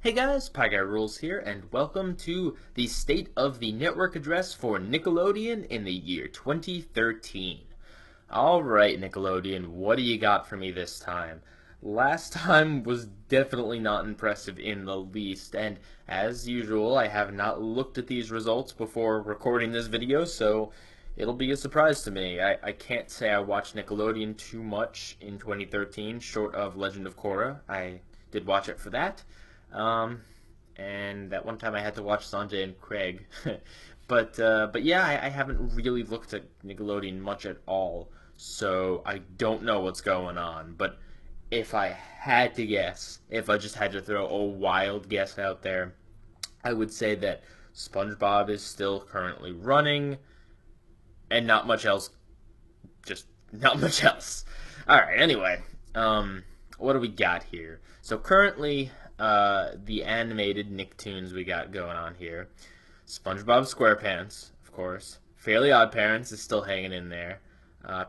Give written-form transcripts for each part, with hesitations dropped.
Hey guys, Pieguyrulz here, and welcome to the State of the Network address for Nickelodeon in the year 2013. Alright, Nickelodeon, what do you got for me this time? Last time was definitely not impressive in the least, and as usual, I have not looked at these results before recording this video, so it'll be a surprise to me. I can't say I watched Nickelodeon too much in 2013, short of Legend of Korra. I did watch it for that. Um, and that one time I had to watch Sanjay and Craig. But yeah, I haven't really looked at Nickelodeon much at all, so I don't know what's going on. But if I had to guess, if I just had to throw a wild guess out there, I would say that SpongeBob is still currently running, and not much else. Just not much else. All right. Anyway, what do we got here? So currently, the animated Nicktoons we got going on here. SpongeBob SquarePants, of course. Fairly Odd Parents is still hanging in there.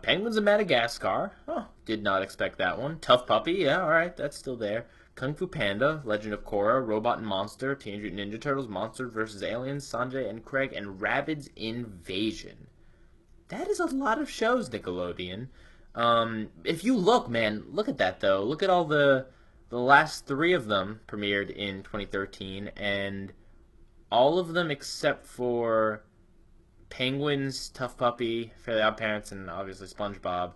Penguins of Madagascar. Oh, did not expect that one. Tough Puppy, yeah, alright, that's still there. Kung Fu Panda, Legend of Korra, Robot and Monster, Teenage Mutant Ninja Turtles, Monsters vs. Aliens, Sanjay and Craig, and Rabbids Invasion. That is a lot of shows, Nickelodeon. If you look, man, look at that though. Look at all the last three of them premiered in 2013, and all of them except for Penguins, Tough Puppy, Fairly Odd Parents, and obviously SpongeBob,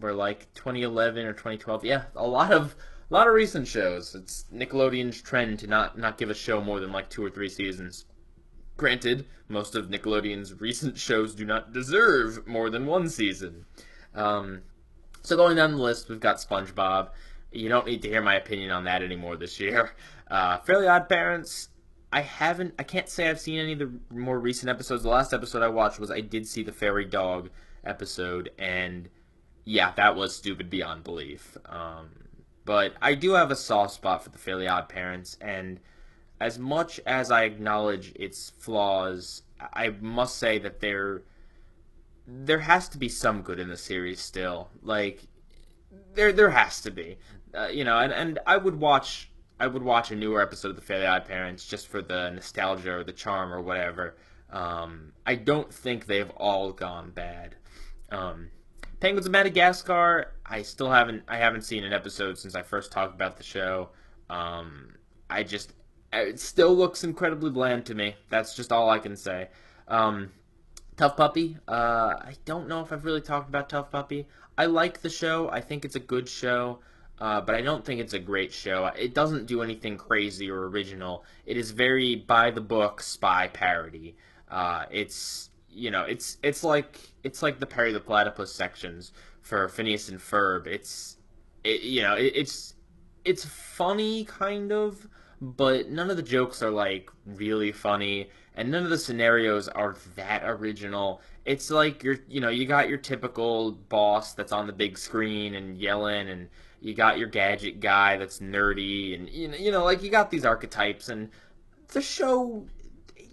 were like 2011 or 2012. Yeah, a lot of recent shows. It's Nickelodeon's trend to not give a show more than like 2 or 3 seasons. Granted, most of Nickelodeon's recent shows do not deserve more than one season. Um, so going down the list, we've got SpongeBob. You don't need to hear my opinion on that anymore this year. Fairly Odd Parents. I can't say I've seen any of the more recent episodes. The last episode I watched was I did see the Fairy Dog episode, and yeah, that was stupid beyond belief. But I do have a soft spot for the Fairly Odd Parents, and as much as I acknowledge its flaws, I must say that there has to be some good in the series still. Like there has to be, and I would watch a newer episode of the Fairly Odd Parents just for the nostalgia or the charm or whatever. I don't think they've all gone bad. Um, Penguins of Madagascar, I haven't seen an episode since I first talked about the show. I just it still looks incredibly bland to me. That's just all I can say. Um, Tough Puppy. I don't know if I've really talked about Tough Puppy. I like the show. I think it's a good show, but I don't think it's a great show. It doesn't do anything crazy or original. It is very by the book spy parody. It's like the Perry the Platypus sections for Phineas and Ferb. It's funny kind of, but none of the jokes are like really funny, and none of the scenarios are that original. It's like you got your typical boss that's on the big screen and yelling, and you got your gadget guy that's nerdy, and like you got these archetypes, and the show,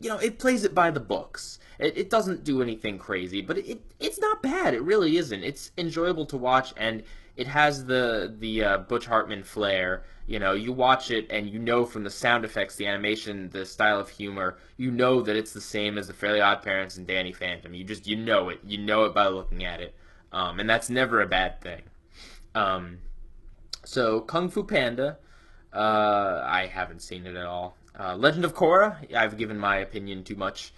it plays it by the books. It doesn't do anything crazy, but it's not bad. It really isn't. It's enjoyable to watch, and it has the Butch Hartman flair. You watch it, and from the sound effects, the animation, the style of humor, that it's the same as the Fairly Odd Parents and Danny Phantom. You know it. You know it by looking at it, and that's never a bad thing. Um, so Kung Fu Panda, I haven't seen it at all. Legend of Korra, I've given my opinion too much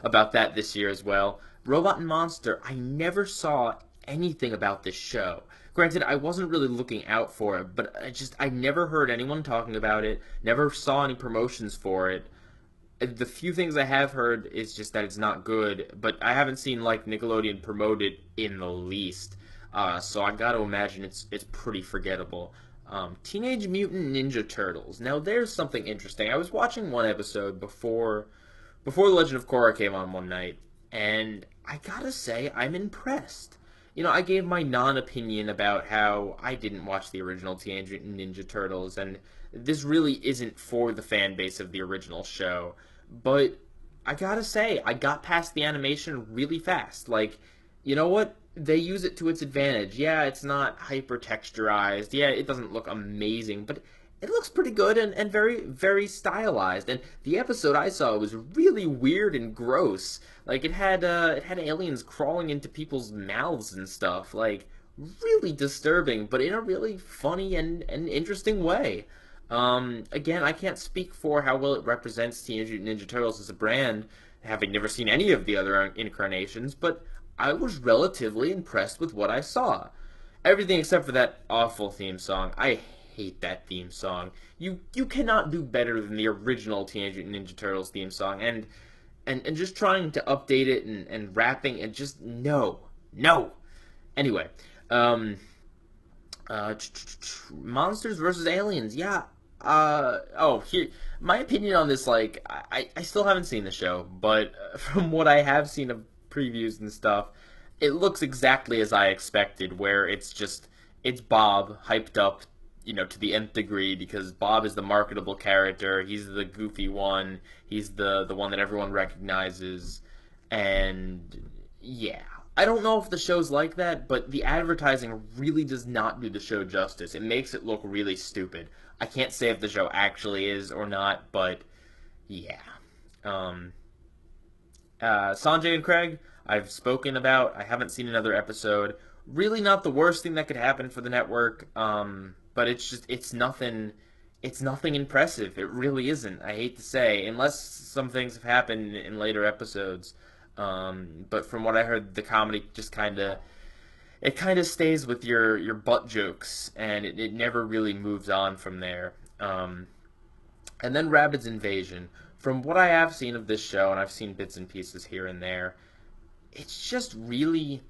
about that this year as well. Robot and Monster, I never saw anything about this show. Granted, I wasn't really looking out for it, but I never heard anyone talking about it, never saw any promotions for it. The few things I have heard is just that it's not good, but I haven't seen like Nickelodeon promote it in the least. So I gotta imagine it's pretty forgettable. Teenage Mutant Ninja Turtles. Now there's something interesting. I was watching one episode before The Legend of Korra came on one night, and I gotta say I'm impressed. I gave my non-opinion about how I didn't watch the original Teenage Mutant Ninja Turtles, and this really isn't for the fan base of the original show. But I gotta say, I got past the animation really fast. Like, you know what? They use it to its advantage. Yeah, it's not hyper texturized. Yeah, it doesn't look amazing, but it looks pretty good and very, very stylized. And the episode I saw was really weird and gross. Like it had aliens crawling into people's mouths and stuff. Like really disturbing, but in a really funny and interesting way. Again, I can't speak for how well it represents Teenage Mutant Ninja Turtles as a brand, having never seen any of the other incarnations, but I was relatively impressed with what I saw. Everything except for that awful theme song. I hate that theme song. You cannot do better than the original Teenage Mutant Ninja Turtles theme song, and just trying to update it and rapping and just no. Anyway, um, monsters versus aliens. Yeah. Here, my opinion on this. Like, I still haven't seen the show, but from what I have seen of previews and stuff, it looks exactly as I expected. Where it's Bob hyped up, to the nth degree because Bob is the marketable character. He's the goofy one. He's the one that everyone recognizes, and yeah. I don't know if the show's like that, but the advertising really does not do the show justice. It makes it look really stupid. I can't say if the show actually is or not, but yeah. Um, Sanjay and Craig, I've spoken about. I haven't seen another episode. Really, not the worst thing that could happen for the network. But It's nothing impressive. It really isn't. I hate to say, unless some things have happened in later episodes. But from what I heard, the comedy just kind of stays with your butt jokes, and it never really moves on from there. And then Rabbids Invasion. From what I have seen of this show, and I've seen bits and pieces here and there, it's just really.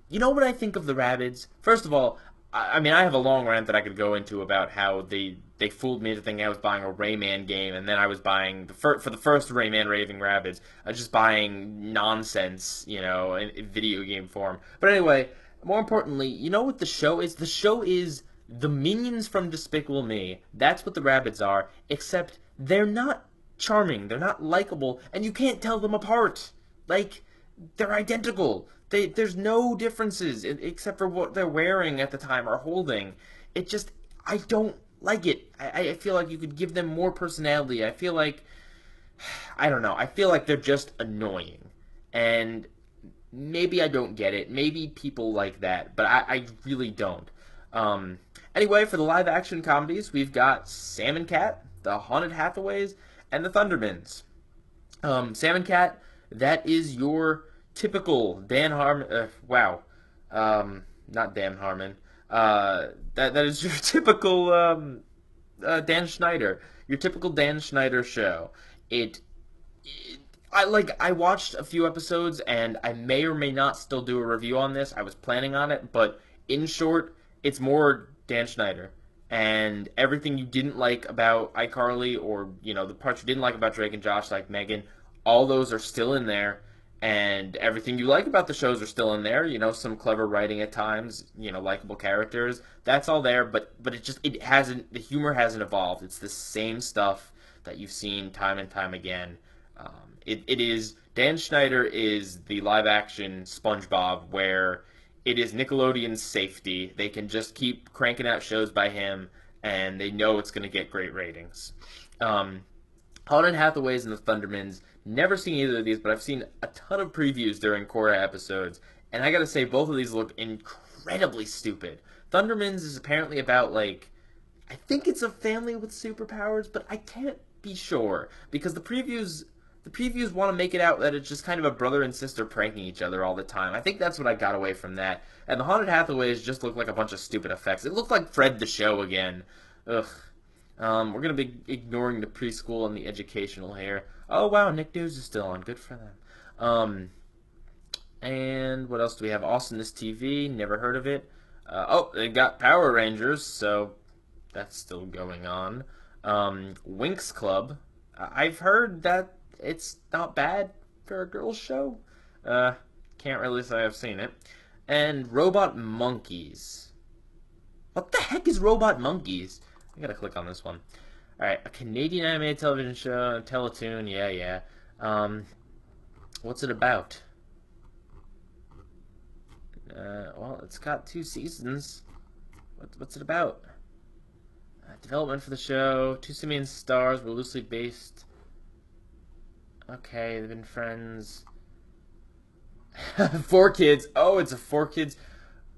You know what I think of the Rabbids? First of all, I mean, I have a long rant that I could go into about how they fooled me into thinking I was buying a Rayman game, and then I was buying for the first Rayman Raving Rabbids, I was just buying nonsense, in video game form. But anyway, more importantly, you know what the show is? The show is the minions from Despicable Me. That's what the Rabbids are, except they're not charming, they're not likable, and you can't tell them apart. Like, they're identical. There's no differences except for what they're wearing at the time or holding. It just, I don't like it. I feel like you could give them more personality. I feel like, I don't know. I feel like they're just annoying. And maybe I don't get it. Maybe people like that, but I really don't. Um, anyway, for the live action comedies, we've got Sam and Cat, the Haunted Hathaways, and the Thundermans. Sam and Cat, that is your typical Dan Harmon. Wow, not Dan Harmon. That is your typical Dan Schneider. Your typical Dan Schneider show. I watched a few episodes and I may or may not still do a review on this. I was planning on it, but in short, it's more Dan Schneider. And everything you didn't like about iCarly, or the parts you didn't like about Drake and Josh, like Megan, all those are still in there. And everything you like about the shows are still in there. Some clever writing at times. Likable characters. That's all there. But it hasn't. The humor hasn't evolved. It's the same stuff that you've seen time and time again. It is Dan Schneider is the live action SpongeBob, where it is Nickelodeon's safety. They can just keep cranking out shows by him, and they know it's going to get great ratings. Haunted Hathaways and the Thundermans. Never seen either of these, but I've seen a ton of previews during Korra episodes, and I gotta say, both of these look incredibly stupid. Thundermans is apparently about, like, I think it's a family with superpowers, but I can't be sure because the previews want to make it out that it's just kind of a brother and sister pranking each other all the time. I think that's what I got away from that. And the Haunted Hathaways just look like a bunch of stupid effects. It looked like Fred the Show again. Ugh. We're gonna be ignoring the preschool and the educational here. Oh wow, Nick News is still on. Good for them. And what else do we have? Awesomeness TV. Never heard of it. They got Power Rangers, so that's still going on. Winx Club. I've heard that it's not bad for a girls' show. Can't really say I've seen it. And Robot Monkeys. What the heck is Robot Monkeys? I gotta click on this one. Alright, a Canadian animated television show, Teletoon, yeah. What's it about? Well, it's got 2 seasons. What's it about? Development for the show. Two simian stars were loosely based. Okay, they've been friends. 4 kids. Oh, it's a 4 kids.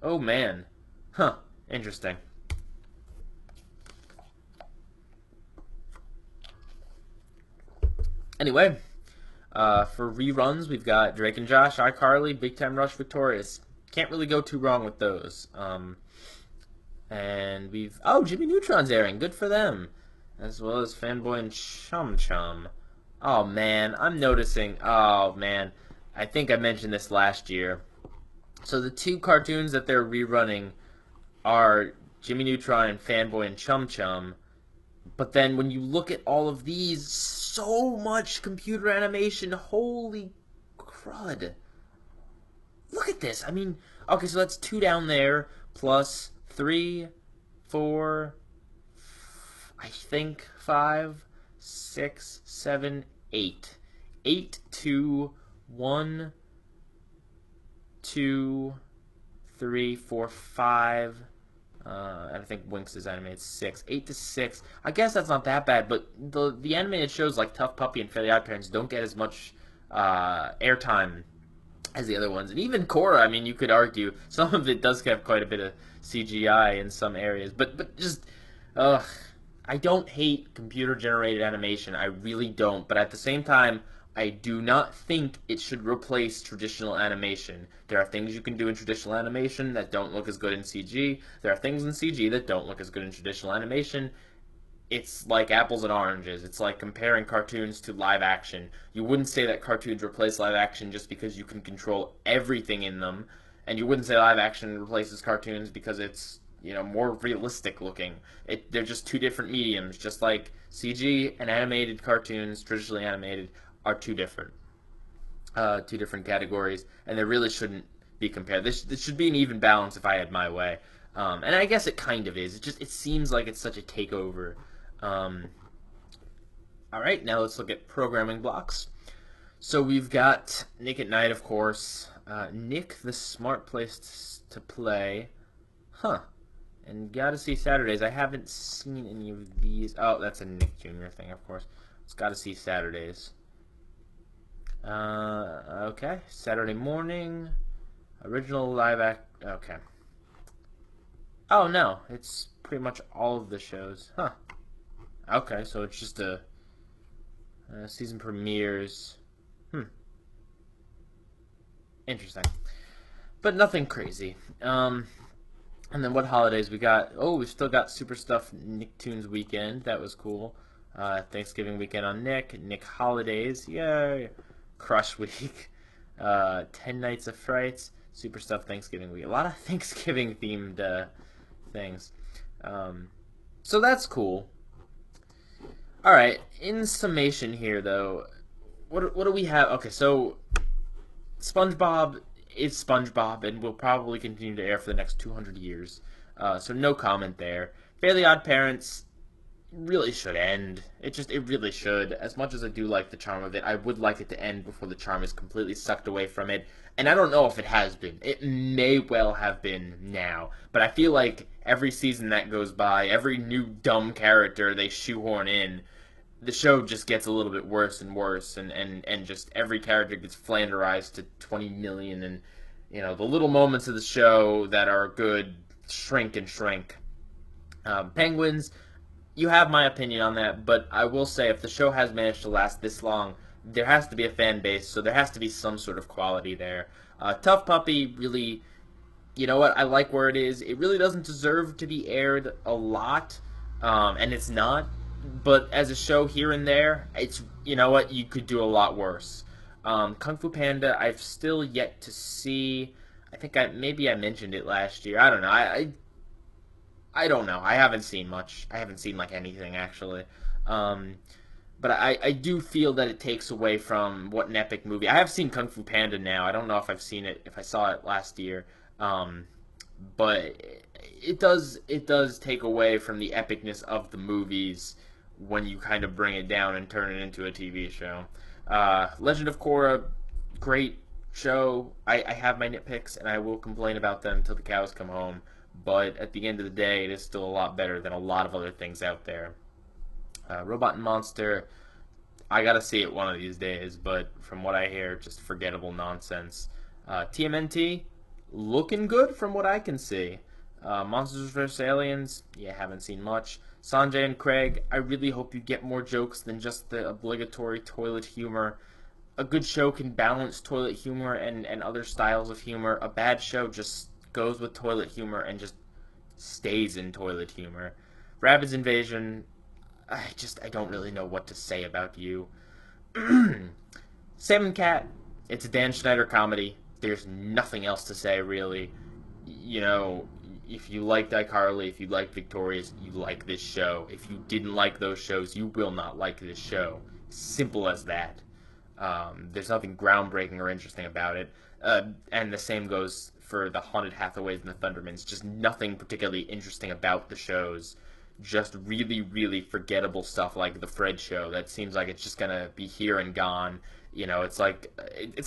Oh, man. Huh. Interesting. Anyway, for reruns, we've got Drake and Josh, iCarly, Big Time Rush, Victorious. Can't really go too wrong with those. And we've... Oh, Jimmy Neutron's airing. Good for them. As well as Fanboy and Chum Chum. Oh, man. I'm noticing... Oh, man. I think I mentioned this last year. So the 2 cartoons that they're rerunning are Jimmy Neutron and Fanboy and Chum Chum. But then when you look at all of these, so much computer animation. Holy crud. Look at this. I mean, okay, so that's 2 down there, plus 3, 4, I think 5, 6, 7, 8. 8 to 1, 2, 3, 4, 5. And I think Winx is animated 6. 8 to 6. I guess that's not that bad, but the animated shows like Tough Puppy and Fairly OddParents don't get as much airtime as the other ones. And even Korra, I mean, you could argue some of it does have quite a bit of CGI in some areas. But just, I don't hate computer-generated animation. I really don't. But at the same time, I do not think it should replace traditional animation. There are things you can do in traditional animation that don't look as good in CG. There are things in CG that don't look as good in traditional animation. It's like apples and oranges. It's like comparing cartoons to live action. You wouldn't say that cartoons replace live action just because you can control everything in them. And you wouldn't say live action replaces cartoons because it's, you know, more realistic looking. They're just 2 different mediums. Just like CG and animated cartoons, traditionally animated, are 2 different categories, and they really shouldn't be compared. This should be an even balance if I had my way, and I guess it kind of is. It seems like it's such a takeover. All right, now let's look at programming blocks. So we've got Nick at Night, of course. Nick, the smart place to play, and Gotta See Saturdays. I haven't seen any of these. Oh, that's a Nick Jr. thing, of course. It's Gotta See Saturdays. Okay. Saturday morning. Original live act. Okay. Oh, no. It's pretty much all of the shows. Huh. Okay, so it's just a season premieres. Interesting. But nothing crazy. And then what holidays we got? Oh, we've still got Super Stuff Nicktoons weekend. That was cool. Thanksgiving weekend on Nick. Nick holidays. Yay. Crush Week, 10 Nights of Frights, Super Stuff Thanksgiving Week. A lot of Thanksgiving themed things. So that's cool. Alright, in summation here though, what do we have? Okay, so SpongeBob is SpongeBob and will probably continue to air for the next 200 years. So no comment there. Fairly Odd Parents really should end. It really should. As much as I do like the charm of it, I would like it to end before the charm is completely sucked away from it. And I don't know if it has been. It may well have been now. But I feel like every season that goes by, every new dumb character they shoehorn in, the show just gets a little bit worse and worse, and just every character gets flanderized to 20 million, and, you know, the little moments of the show that are good shrink and shrink. Penguins, you have my opinion on that, but I will say if the show has managed to last this long, there has to be a fan base, so there has to be some sort of quality there. Tough Puppy, really, you know what, I like where it is. It really doesn't deserve to be aired a lot, and it's not, but as a show here and there, it's, you know what, you could do a lot worse. Kung Fu Panda, I've still yet to see. I think maybe I mentioned it last year. I don't know. I don't know. I haven't seen much. I haven't seen, like, anything, actually. But I do feel that it takes away from what an epic movie. I have seen Kung Fu Panda now. I don't know if I've seen it, if I saw it last year. But it does take away from the epicness of the movies when you kind of bring it down and turn it into a TV show. Legend of Korra, great show. I have my nitpicks, and I will complain about them until the cows come home. but at the end of the day, it is still a lot better than a lot of other things out there. Robot and Monster, I gotta see it one of these days, but from what I hear, just forgettable nonsense. TMNT, looking good from what I can see. Monsters vs. Aliens, yeah, haven't seen much. Sanjay and Craig, I really hope you get more jokes than just the obligatory toilet humor. A good show can balance toilet humor and other styles of humor. A bad show just goes with toilet humor and just stays in toilet humor. Rabbids Invasion, I don't really know what to say about you. Sam Cat, it's a Dan Schneider comedy. There's nothing else to say, really. You know, if you liked iCarly, if you liked Victorious, you like this show. If you didn't like those shows, you will not like this show. Simple as that. There's nothing groundbreaking or interesting about it. And the same goes for the Haunted Hathaways and the Thundermans. Just nothing particularly interesting about the shows. Just really, really forgettable stuff like the Fred Show that seems like it's just gonna be here and gone. You know, it's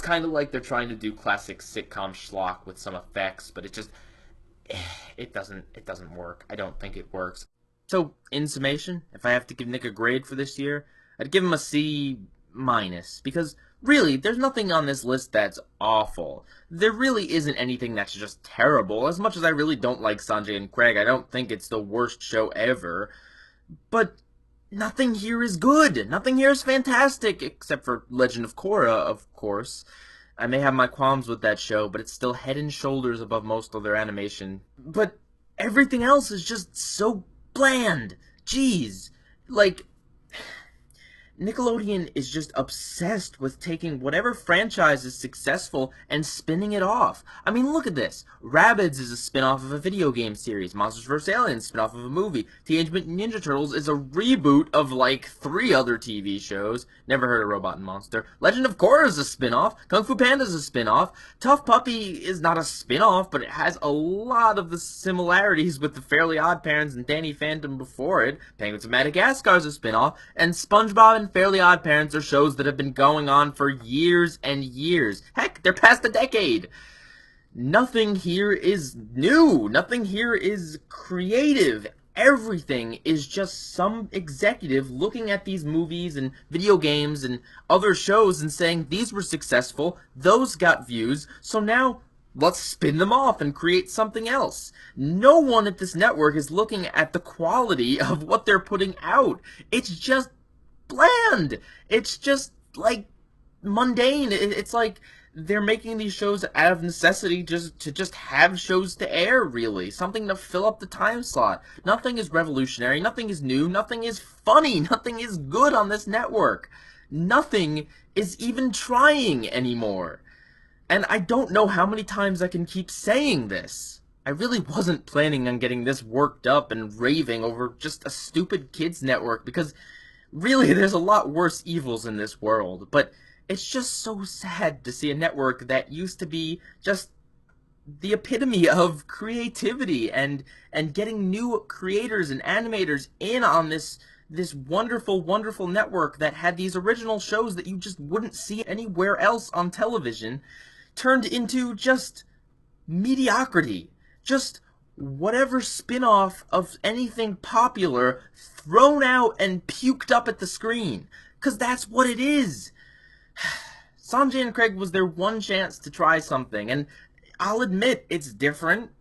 kind of like they're trying to do classic sitcom schlock with some effects, but it doesn't work. I don't think it works. So, in summation, if I have to give Nick a grade for this year, I'd give him a C minus, because really, there's nothing on this list that's awful. There really isn't anything that's just terrible. As much as I really don't like Sanjay and Craig, I don't think it's the worst show ever. But nothing here is good. Nothing here is fantastic, except for Legend of Korra, of course. I may have my qualms with that show, but it's still head and shoulders above most other animation. But everything else is just so bland. Jeez. Like, Nickelodeon is just obsessed with taking whatever franchise is successful and spinning it off. I mean, look at this. Rabbids is a spin-off of a video game series. Monsters vs. Aliens, spin-off of a movie. Teenage Mutant Ninja Turtles is a reboot of, like, 3 other TV shows. Never heard of Robot and Monster. Legend of Korra is a spin-off. Kung Fu Panda is a spin-off. Tough Puppy is not a spin-off, but it has a lot of the similarities with the Fairly Odd Parents and Danny Phantom before it. Penguins of Madagascar is a spin-off. And SpongeBob and Fairly Odd Parents are shows that have been going on for years and years. Heck, they're past a decade. Nothing here is new. Nothing here is creative. Everything is just some executive looking at these movies and video games and other shows and saying, these were successful, those got views, so now let's spin them off and create something else. No one at this network is looking at the quality of what they're putting out. It's just bland. It's just, like, mundane. It's like they're making these shows out of necessity just to have shows to air, really. Something to fill up the time slot. Nothing is revolutionary. Nothing is new. Nothing is funny. Nothing is good on this network. Nothing is even trying anymore. And I don't know how many times I can keep saying this. I really wasn't planning on getting this worked up and raving over just a stupid kids network, because really, there's a lot worse evils in this world, but it's just so sad to see a network that used to be just the epitome of creativity and getting new creators and animators in on this wonderful, wonderful network that had these original shows that you just wouldn't see anywhere else on television, turned into just mediocrity. Just whatever spin-off of anything popular thrown out and puked up at the screen. 'Cause that's what it is. Sanjay and Craig was their one chance to try something, and I'll admit it's different.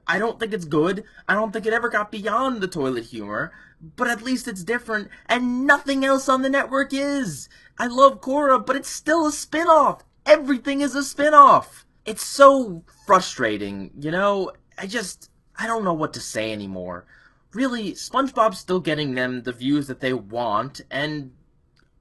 I don't think it's good. I don't think it ever got beyond the toilet humor, but at least it's different, and nothing else on the network is. I love Korra, but it's still a spin-off. Everything is a spin-off. It's so frustrating, you know? I don't know what to say anymore. Really, SpongeBob's still getting them the views that they want, and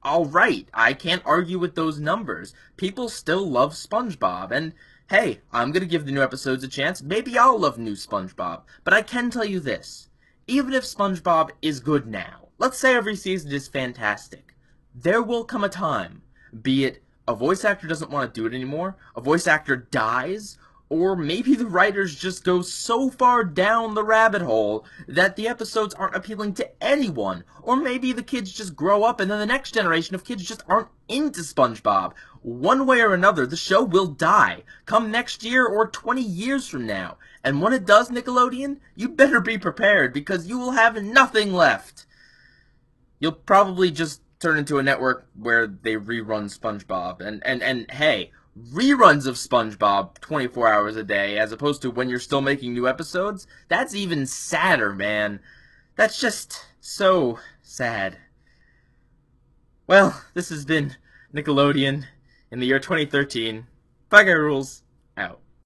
alright, I can't argue with those numbers. People still love SpongeBob, and hey, I'm gonna give the new episodes a chance. Maybe I'll love new SpongeBob. But I can tell you this. Even if SpongeBob is good now, let's say every season is fantastic, there will come a time, be it a voice actor doesn't want to do it anymore, a voice actor dies, or maybe the writers just go so far down the rabbit hole that the episodes aren't appealing to anyone. Or maybe the kids just grow up and then the next generation of kids just aren't into SpongeBob. one way or another, the show will die, come next year or 20 years from now. And when it does, Nickelodeon, you better be prepared, because you will have nothing left. You'll probably just turn into a network where they rerun SpongeBob. And hey, reruns of SpongeBob 24 hours a day, as opposed to when you're still making new episodes, that's even sadder, man. That's just so sad. Well, this has been Nickelodeon in the year 2013. Pieguyrulz, out.